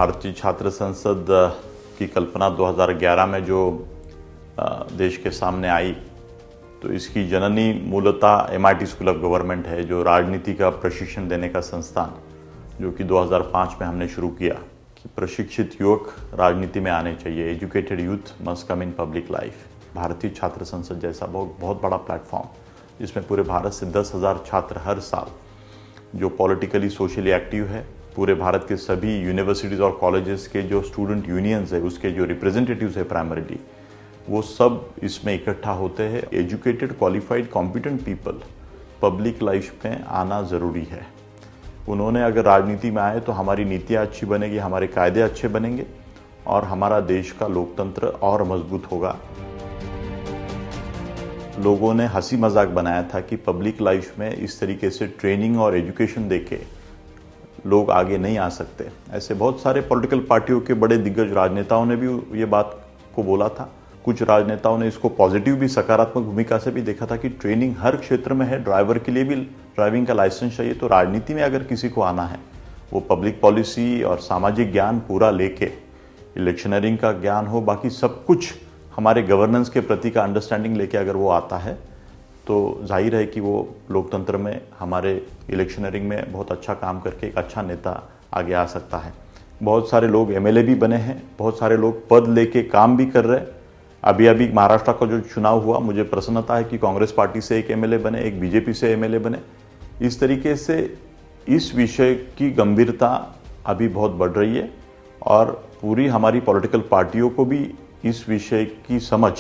भारतीय छात्र संसद की कल्पना 2011 में जो देश के सामने आई, तो इसकी जननी मूलतः MIT स्कूल ऑफ गवर्नमेंट है, जो राजनीति का प्रशिक्षण देने का संस्थान, जो कि 2005 में हमने शुरू किया कि प्रशिक्षित युवक राजनीति में आने चाहिए। Educated youth must come in public life. भारतीय छात्र संसद जैसा बहुत बड़ा प्लेटफॉर्म, जिसमें पूरे भारत से 10,000 छात्र हर साल जो पॉलिटिकली सोशली एक्टिव है, पूरे भारत के सभी यूनिवर्सिटीज़ और कॉलेजेस के जो स्टूडेंट यूनियंस है, उसके जो रिप्रेजेंटेटिव्स है प्राइमरीली, वो सब इसमें इकट्ठा होते हैं। Educated, qualified, competent people public life में आना ज़रूरी है। उन्होंने अगर राजनीति में आए तो हमारी नीतियाँ अच्छी बनेगी, हमारे कायदे अच्छे बनेंगे और हमारा देश का लोकतंत्र और मजबूत होगा। लोगों ने हंसी मजाक बनाया था कि पब्लिक लाइफ में इस तरीके से ट्रेनिंग और एजुकेशन देके लोग आगे नहीं आ सकते। ऐसे बहुत सारे पॉलिटिकल पार्टियों के बड़े दिग्गज राजनेताओं ने भी ये बात को बोला था। कुछ राजनेताओं ने इसको पॉजिटिव भी, सकारात्मक भूमिका से भी देखा था कि ट्रेनिंग हर क्षेत्र में है। ड्राइवर के लिए भी ड्राइविंग का लाइसेंस चाहिए। तो राजनीति में अगर किसी को आना है, वो पब्लिक पॉलिसी और सामाजिक ज्ञान पूरा लेके, इलेक्शनरिंग का ज्ञान हो, बाकी सब कुछ हमारे गवर्नेंस के प्रति का अंडरस्टैंडिंग लेके अगर वो आता है, तो जाहिर है कि वो लोकतंत्र में, हमारे इलेक्शनरिंग में बहुत अच्छा काम करके एक अच्छा नेता आगे आ सकता है। बहुत सारे लोग MLA भी बने हैं, बहुत सारे लोग पद लेके काम भी कर रहे हैं। अभी महाराष्ट्र का जो चुनाव हुआ, मुझे प्रसन्नता है कि कांग्रेस पार्टी से एक MLA बने, एक BJP से MLA बने। इस तरीके से इस विषय की गंभीरता अभी बहुत बढ़ रही है और पूरी हमारी पॉलिटिकल पार्टियों को भी इस विषय की समझ,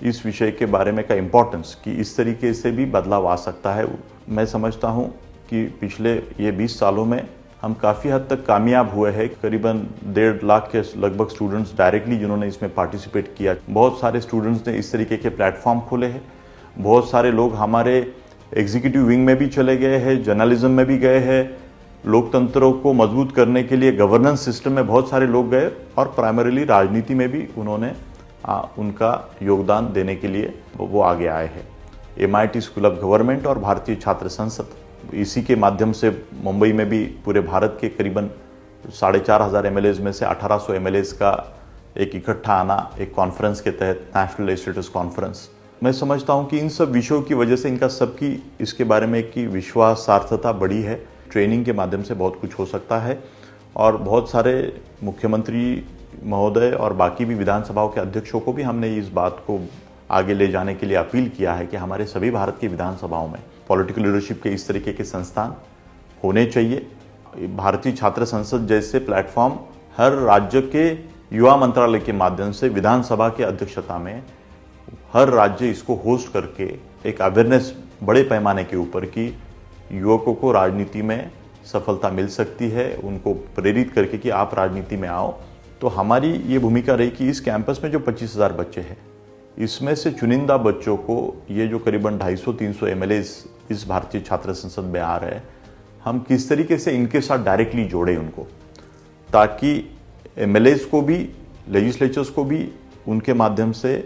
इस विषय के बारे में का इम्पोर्टेंस कि इस तरीके से भी बदलाव आ सकता है। मैं समझता हूँ कि पिछले ये 20 सालों में हम काफ़ी हद तक कामयाब हुए हैं। करीबन 1.5 लाख के लगभग स्टूडेंट्स डायरेक्टली जिन्होंने इसमें पार्टिसिपेट किया। बहुत सारे स्टूडेंट्स ने इस तरीके के प्लेटफॉर्म खोले हैं। बहुत सारे लोग हमारे एग्जीक्यूटिव विंग में भी चले गए हैं, जर्नलिज्म में भी गए हैं। लोकतंत्रों को मजबूत करने के लिए गवर्नेंस सिस्टम में बहुत सारे लोग गए और प्राइमरीली राजनीति में भी उन्होंने उनका योगदान देने के लिए वो आगे आए हैं। MIT स्कूल ऑफ गवर्नमेंट और भारतीय छात्र संसद, इसी के माध्यम से मुंबई में भी पूरे भारत के करीबन 4,500 MLAs में से 1,800 MLAs का एक इकट्ठा आना, एक कॉन्फ्रेंस के तहत, नेशनल लेजिस्लेटिव्स कॉन्फ्रेंस। मैं समझता हूँ कि इन सब विषयों की वजह से इनका सबकी इसके बारे में की विश्वासार्हता बढ़ी है। ट्रेनिंग के माध्यम से बहुत कुछ हो सकता है और बहुत सारे मुख्यमंत्री महोदय और बाकी भी विधानसभाओं के अध्यक्षों को भी हमने इस बात को आगे ले जाने के लिए अपील किया है कि हमारे सभी भारत की विधानसभाओं में पॉलिटिकल लीडरशिप के इस तरीके के संस्थान होने चाहिए। भारतीय छात्र संसद जैसे प्लेटफॉर्म हर राज्य के युवा मंत्रालय के माध्यम से विधानसभा के अध्यक्षता में हर राज्य इसको होस्ट करके एक अवेयरनेस बड़े पैमाने के ऊपर की युवकों को राजनीति में सफलता मिल सकती है, उनको प्रेरित करके कि आप राजनीति में आओ। तो हमारी ये भूमिका रही कि इस कैंपस में जो 25,000 बच्चे हैं, इसमें से चुनिंदा बच्चों को, ये जो करीबन 250-300 MLAs इस भारतीय छात्र संसद में आ रहे हैं, हम किस तरीके से इनके साथ डायरेक्टली जोड़ें उनको, ताकि MLAs को भी, लेजिस्लेचर्स को भी उनके माध्यम से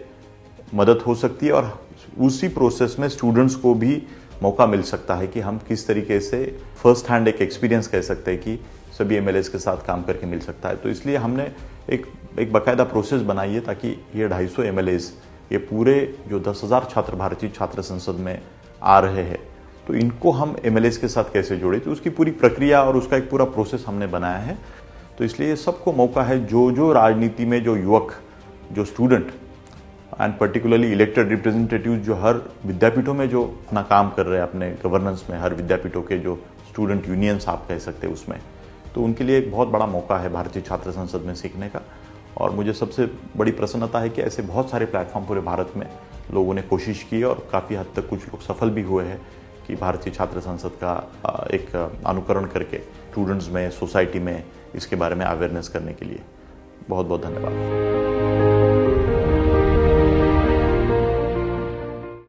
मदद हो सकती है और उसी प्रोसेस में स्टूडेंट्स को भी मौका मिल सकता है कि हम किस तरीके से फर्स्ट हैंड एक एक्सपीरियंस कह सकते हैं कि सभी MLAs के साथ काम करके मिल सकता है। तो इसलिए हमने एक बाकायदा प्रोसेस बनाई है ताकि ये 250 MLAs, ये पूरे जो 10,000 छात्र भारतीय छात्र संसद में आ रहे हैं, तो इनको हम MLAs के साथ कैसे जोड़े, तो उसकी पूरी प्रक्रिया और उसका एक पूरा प्रोसेस हमने बनाया है। तो इसलिए सबको मौका है, जो राजनीति में जो युवक, जो student and particularly elected representative जो हर विद्यापीठों में जो अपना काम कर रहे हैं, अपने गवर्नेंस में, हर विद्यापीठों के जो स्टूडेंट यूनियंस आप कह सकते हैं उसमें, तो उनके लिए एक बहुत बड़ा मौका है भारतीय छात्र संसद में सीखने का। और मुझे सबसे बड़ी प्रसन्नता है कि ऐसे बहुत सारे प्लेटफॉर्म पूरे भारत में लोगों ने कोशिश की और काफ़ी हद तक कुछ लोग सफल भी हुए हैं कि भारतीय छात्र संसद का एक अनुकरण करके स्टूडेंट्स में, सोसाइटी में इसके बारे में अवेयरनेस करने के लिए। बहुत बहुत धन्यवाद।